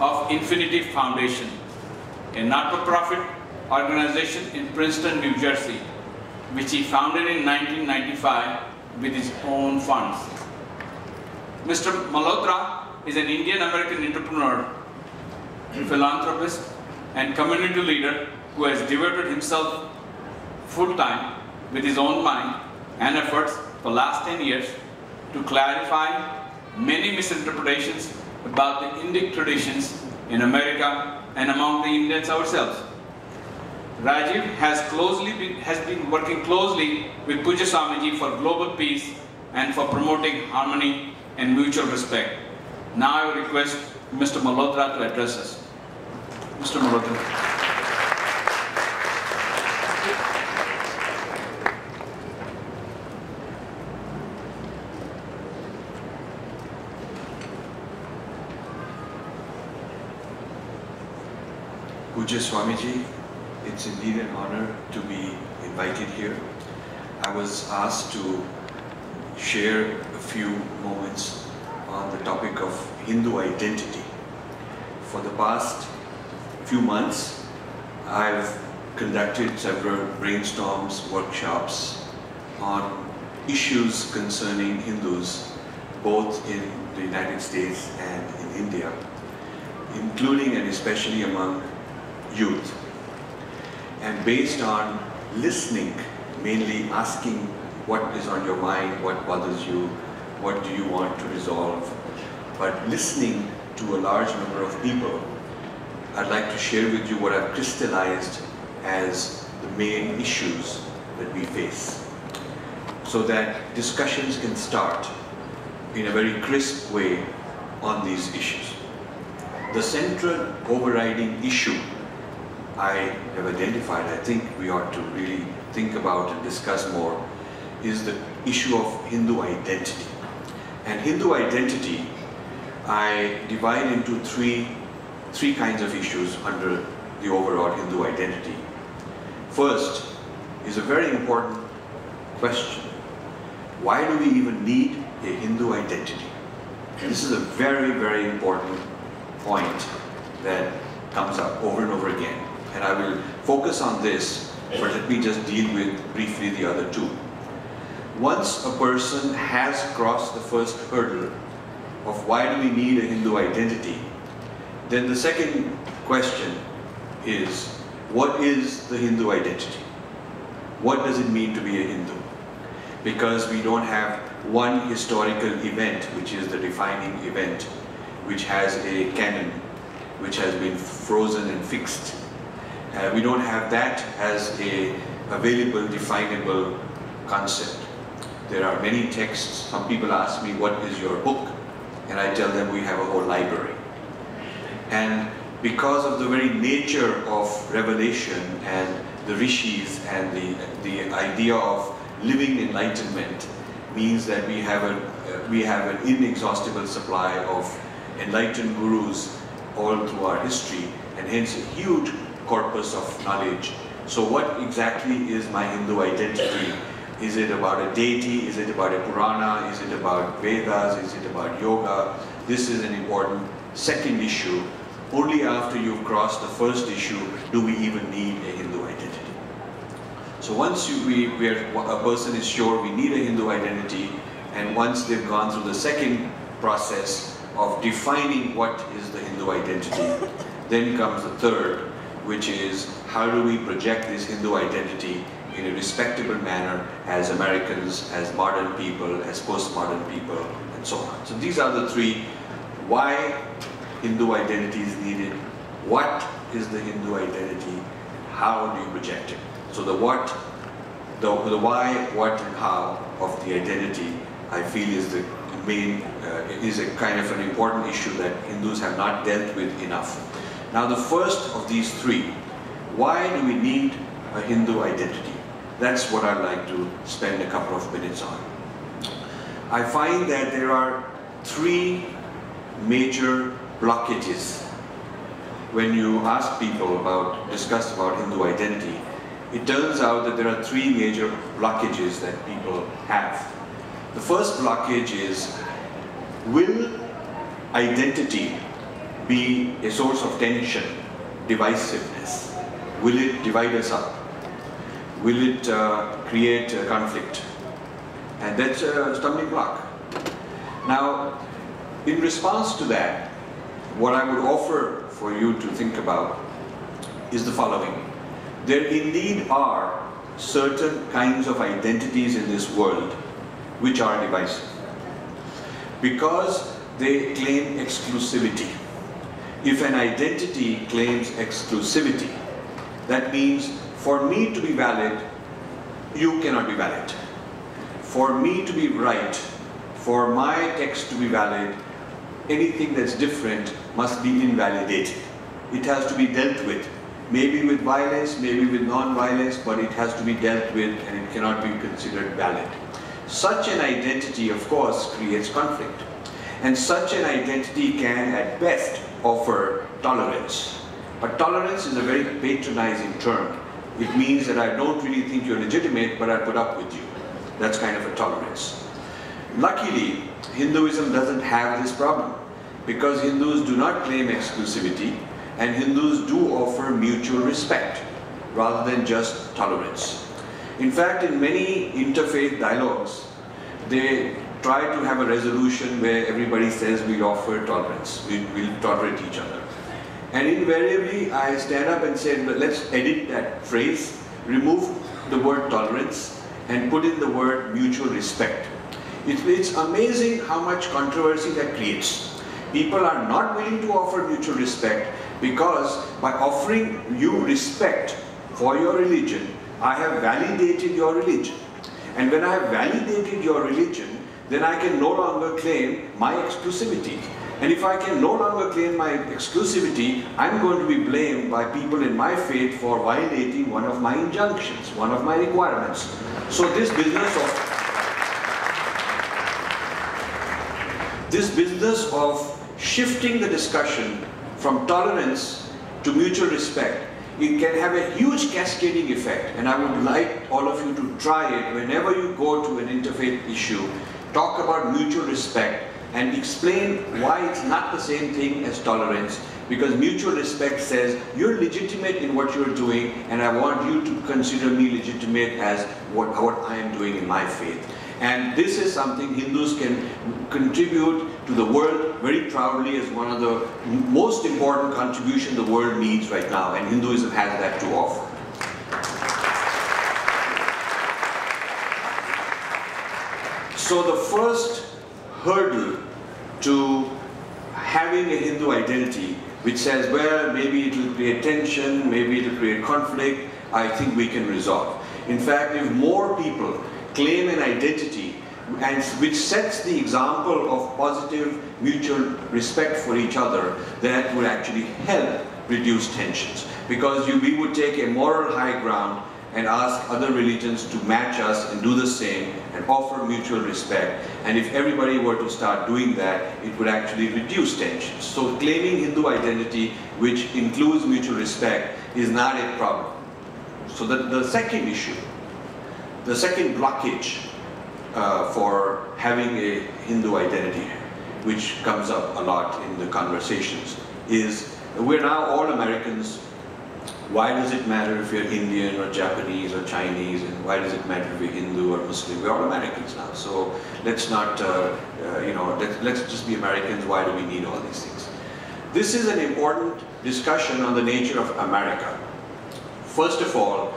of Infinity Foundation, a not-for-profit organization in Princeton, New Jersey, which he founded in 1995 with his own funds. Mr. Malhotra is an Indian-American entrepreneur, philanthropist, and community leader who has devoted himself full-time with his own mind and efforts for the last 10 years to clarify many misinterpretations about the Indic traditions in America and among the Indians ourselves. Rajiv has been working closely with Puja Swamiji for global peace and for promoting harmony and mutual respect. Now I will request Mr. Malhotra to address us. Mr. Malhotra. Puja Swamiji, it's indeed an honor to be invited here. I was asked to share a few moments on the topic of Hindu identity. For the past few months, I've conducted several brainstorms, workshops on issues concerning Hindus, both in the United States and in India, including and especially among youth. And based on listening, mainly asking what is on your mind, what bothers you, what do you want to resolve, but listening to a large number of people, I'd like to share with you what I've crystallized as the main issues that we face, so that discussions can start in a very crisp way on these issues. The central overriding issue I have identified, I think we ought to really think about and discuss more, is the issue of Hindu identity. And Hindu identity, I divide into three kinds of issues under the overall Hindu identity. First is a very important question. Why do we even need a Hindu identity? This is a very, very important point that comes up over and over again. And I will focus on this, but let me just deal with briefly the other two. Once a person has crossed the first hurdle of why do we need a Hindu identity, then the second question is, what is the Hindu identity? What does it mean to be a Hindu? Because we don't have one historical event, which is the defining event, which has a canon, which has been frozen and fixed. We don't have that as a available, definable concept. There are many texts. Some people ask me, what is your book? And I tell them we have a whole library. And because of the very nature of revelation and the rishis and the idea of living enlightenment means that we have an inexhaustible supply of enlightened gurus all through our history, and hence a huge corpus of knowledge. So what exactly is my Hindu identity? Is it about a deity? Is it about a Purana? Is it about Vedas? Is it about yoga? This is an important second issue. Only after you've crossed the first issue do we even need a Hindu identity. So once a person is sure we need a Hindu identity, and once they've gone through the second process of defining what is the Hindu identity, then comes the third, which is how do we project this Hindu identity in a respectable manner as Americans, as modern people, as postmodern people, and so on. So these are the three. Why Hindu identity is needed, what is the Hindu identity, how do you project it? So the what, the why, what, and how of the identity, I feel is the main, is a kind of an important issue that Hindus have not dealt with enough. Now the first of these three, why do we need a Hindu identity? That's what I'd like to spend a couple of minutes on. I find that there are three major blockages. When you ask people discuss about Hindu identity, it turns out that there are three major blockages that people have. The first blockage is, will identity be a source of tension, divisiveness? Will it divide us up? Will it create conflict? And that's a stumbling block. Now, in response to that, what I would offer for you to think about is the following. There indeed are certain kinds of identities in this world which are divisive, because they claim exclusivity. If an identity claims exclusivity, that means for me to be valid, you cannot be valid. For me to be right, for my text to be valid, anything that's different must be invalidated. It has to be dealt with. Maybe with violence, maybe with non-violence, but it has to be dealt with and it cannot be considered valid. Such an identity, of course, creates conflict. And such an identity can, at best, offer tolerance. But tolerance is a very patronizing term. It means that I don't really think you're legitimate, but I put up with you. That's kind of a tolerance. Luckily, Hinduism doesn't have this problem, because Hindus do not claim exclusivity, and Hindus do offer mutual respect rather than just tolerance. In fact, in many interfaith dialogues, they try to have a resolution where everybody says we'll offer tolerance, we'll tolerate each other. And invariably, I stand up and say, let's edit that phrase, remove the word tolerance, and put in the word mutual respect. It's amazing how much controversy that creates. People are not willing to offer mutual respect because by offering you respect for your religion, I have validated your religion. And when I have validated your religion, then I can no longer claim my exclusivity. And if I can no longer claim my exclusivity, I'm going to be blamed by people in my faith for violating one of my injunctions, one of my requirements. So this business of shifting the discussion from tolerance to mutual respect, it can have a huge cascading effect. And I would like all of you to try it whenever you go to an interfaith issue. Talk about mutual respect and explain why it's not the same thing as tolerance, because mutual respect says you're legitimate in what you're doing and I want you to consider me legitimate as what I am doing in my faith. And this is something Hindus can contribute to the world very proudly as one of the most important contributions the world needs right now, and Hinduism has that to offer. So the first hurdle to having a Hindu identity, which says, well, maybe it will create tension, maybe it will create conflict, I think we can resolve. In fact, if more people claim an identity and which sets the example of positive mutual respect for each other, that would actually help reduce tensions. Because we would take a moral high ground and ask other religions to match us and do the same and offer mutual respect. And if everybody were to start doing that, it would actually reduce tensions. So claiming Hindu identity, which includes mutual respect, is not a problem. So the second issue, the second blockage for having a Hindu identity, which comes up a lot in the conversations, is we're now all Americans. Why does it matter if you're Indian or Japanese or Chinese, and why does it matter if you're Hindu or Muslim? We're all Americans now, so let's not, let's just be Americans. Why do we need all these things? This is an important discussion on the nature of America. First of all,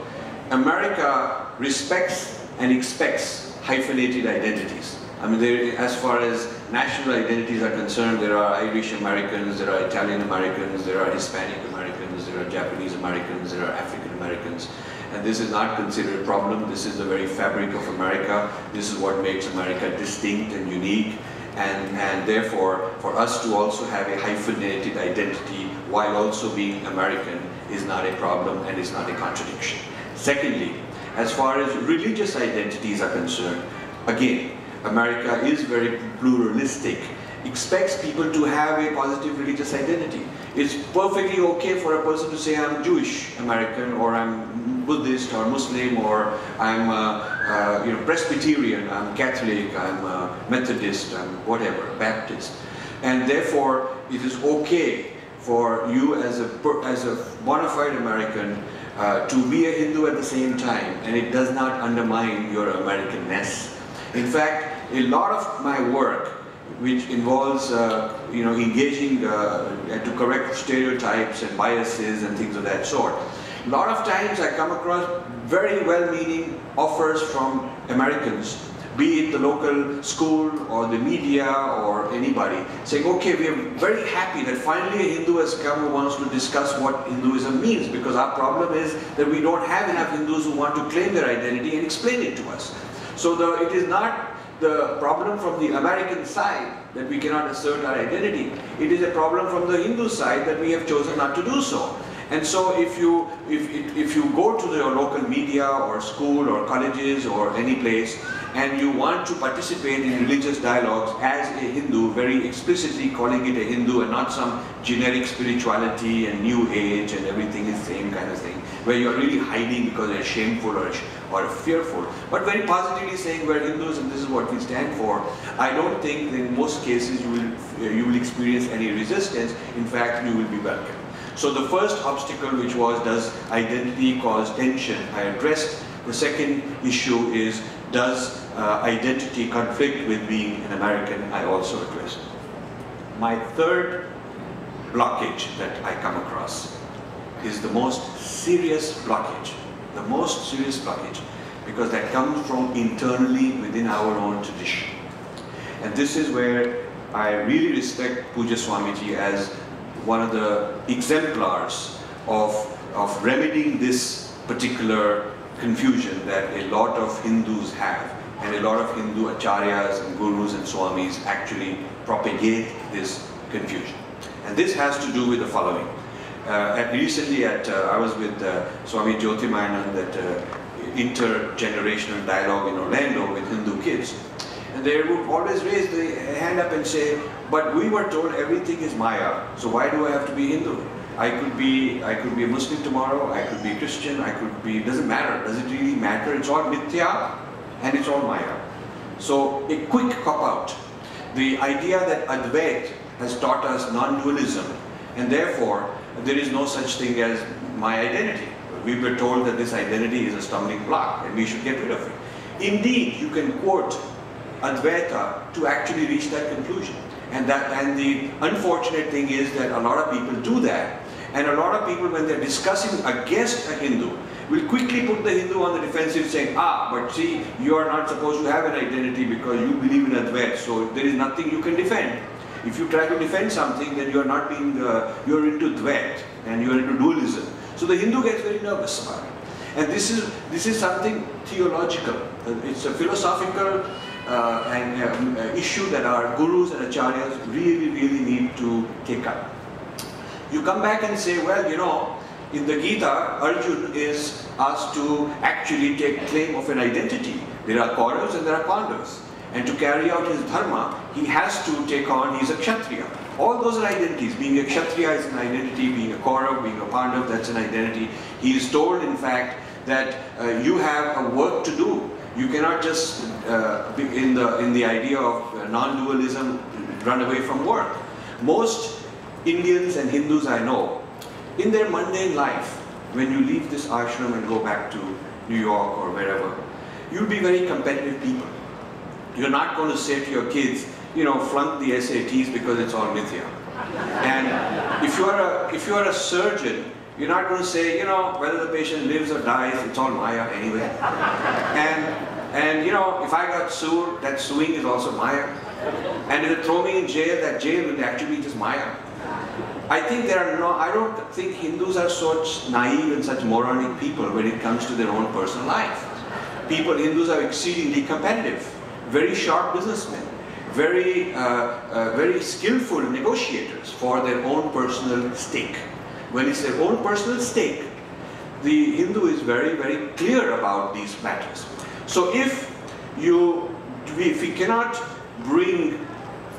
America respects and expects hyphenated identities. I mean, as far as national identities are concerned, there are Irish Americans, there are Italian Americans, there are Hispanic Americans, there are Japanese Americans, there are African Americans. And this is not considered a problem. This is the very fabric of America. This is what makes America distinct and unique. And therefore, for us to also have a hyphenated identity while also being American is not a problem and is not a contradiction. Secondly, as far as religious identities are concerned, again, America is very pluralistic, expects people to have a positive religious identity. It's perfectly okay for a person to say, I'm Jewish American, or I'm Buddhist or Muslim, or I'm Presbyterian, I'm Catholic, I'm Methodist, I'm whatever, Baptist. And therefore, it is okay for you as a bona fide American to be a Hindu at the same time, and it does not undermine your Americanness. In fact, a lot of my work, which involves engaging to correct stereotypes and biases and things of that sort, a lot of times I come across very well-meaning offers from Americans, be it the local school or the media or anybody, saying, okay, we are very happy that finally a Hindu has come who wants to discuss what Hinduism means, because our problem is that we don't have enough Hindus who want to claim their identity and explain it to us. So it is not the problem from the American side that we cannot assert our identity. It is a problem from the Hindu side that we have chosen not to do so. And so if you go to your local media or school or colleges or any place and you want to participate in religious dialogues as a Hindu, very explicitly calling it a Hindu and not some generic spirituality and new age and everything is the same kind of thing, where you're really hiding because they're shameful or fearful, but very positively saying we're Hindus and this is what we stand for, I don't think that in most cases you will experience any resistance. In fact, you will be welcome. So the first obstacle, which was, does identity cause tension, I addressed. The second issue is, does identity conflict with being an American, I also addressed. My third blockage that I come across is the most serious blockage, because that comes from internally within our own tradition. And this is where I really respect Puja Swamiji as one of the exemplars of remedying this particular confusion that a lot of Hindus have, and a lot of Hindu acharyas and gurus and swamis actually propagate this confusion. And this has to do with the following. Recently I was with Swami Jyotimayanand at intergenerational dialogue in Orlando with Hindu kids. And they would always raise the hand up and say, but we were told everything is Maya, so why do I have to be Hindu? I could be a Muslim tomorrow, I could be a Christian, I could be, doesn't matter. Does it really matter? It's all Mithya and it's all Maya. So a quick cop-out. The idea that Advait has taught us non-dualism, and therefore there is no such thing as my identity. We were told that this identity is a stumbling block and we should get rid of it. Indeed, you can quote Advaita to actually reach that conclusion. And the unfortunate thing is that a lot of people do that, and a lot of people, when they're discussing against a Hindu, will quickly put the Hindu on the defensive, saying, but see, you are not supposed to have an identity because you believe in Advaita, so there is nothing you can defend. If you try to defend something, then you are not being, you're into Dvaita and you're into dualism. So the Hindu gets very nervous about it. And this is something theological. It's a philosophical issue that our gurus and acharyas really need to take up. You come back and say, well, you know, in the Gita, Arjuna is asked to actually take claim of an identity. There are Kauravas and there are Pandavas. And to carry out his dharma, he has to take on, he's a Kshatriya. All those are identities. Being a Kshatriya is an identity, being a Kaurav, being a Pandav, that's an identity. He is told, in fact, that you have a work to do. You cannot just, be in the idea of non-dualism, run away from work. Most Indians and Hindus I know, in their mundane life, when you leave this ashram and go back to New York or wherever, you'll be very competitive people. You're not going to say to your kids, you know, flunk the SATs because it's all Mithya. And if you are a surgeon, you're not going to say, you know, whether the patient lives or dies, it's all Maya anyway. And you know, if I got sued, that suing is also Maya. And if they throw me in jail, that jail will actually be just Maya. I don't think Hindus are such naive and such moronic people when it comes to their own personal life. Hindus are exceedingly competitive, very sharp businessmen, very skillful negotiators for their own personal stake. When it's their own personal stake, the Hindu is very clear about these matters. So if we cannot bring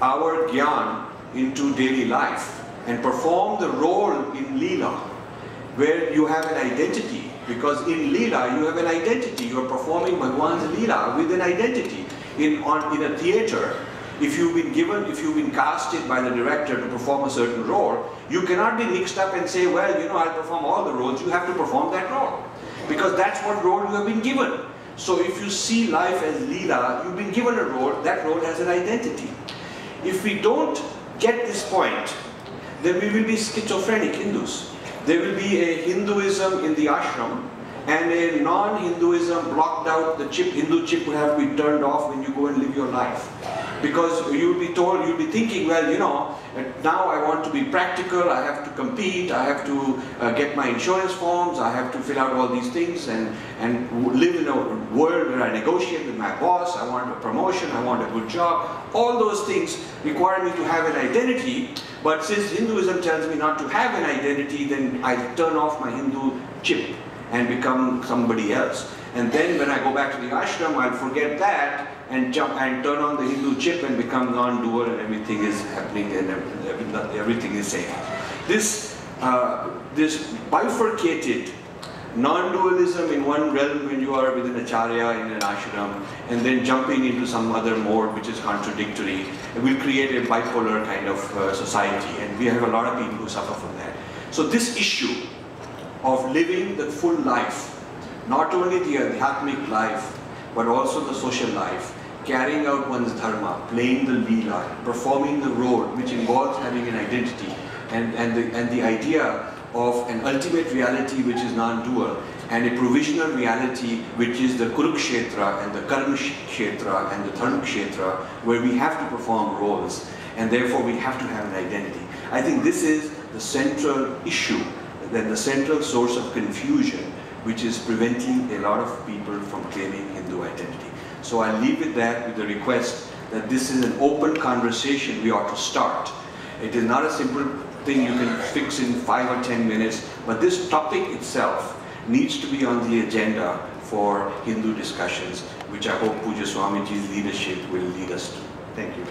our jnana into daily life and perform the role in Leela, where you have an identity, because in Leela you have an identity, you are performing Bhagwan's Leela with an identity. In a theater, If you've been casted by the director to perform a certain role, you cannot be mixed up and say, well, you know, I'll perform all the roles. You have to perform that role, because that's what role you have been given. So if you see life as Leela, you've been given a role, that role has an identity. If we don't get this point, then we will be schizophrenic Hindus. There will be a Hinduism in the ashram, and a non-Hinduism blocked out. The chip, Hindu chip will have to be turned off when you go and live your life. Because you'll be told, you'll be thinking, well, you know, now I want to be practical, I have to compete, I have to get my insurance forms, I have to fill out all these things and live in a world where I negotiate with my boss, I want a promotion, I want a good job. All those things require me to have an identity, but since Hinduism tells me not to have an identity, then I turn off my Hindu chip and become somebody else. And then when I go back to the ashram, I'll forget that and jump and turn on the Hindu chip and become non-dual, and everything is happening and everything is safe. This bifurcated non-dualism in one realm when you are with an acharya in an ashram, and then jumping into some other mode which is contradictory, will create a bipolar kind of society, and we have a lot of people who suffer from that. So this issue of living the full life, not only the adhyatmic life, but also the social life, carrying out one's dharma, playing the leela, performing the role, which involves having an identity, and the idea of an ultimate reality which is non-dual, and a provisional reality which is the Kurukshetra and the Karma Kshetra and the Dharma Kshetra, where we have to perform roles, and therefore we have to have an identity. I think this is the central issue, then the central source of confusion, which is preventing a lot of people from claiming Hindu identity. So I leave with that, with the request that this is an open conversation we ought to start. It is not a simple thing you can fix in 5 or 10 minutes, but this topic itself needs to be on the agenda for Hindu discussions, which I hope Pujya Swamiji's leadership will lead us to. Thank you.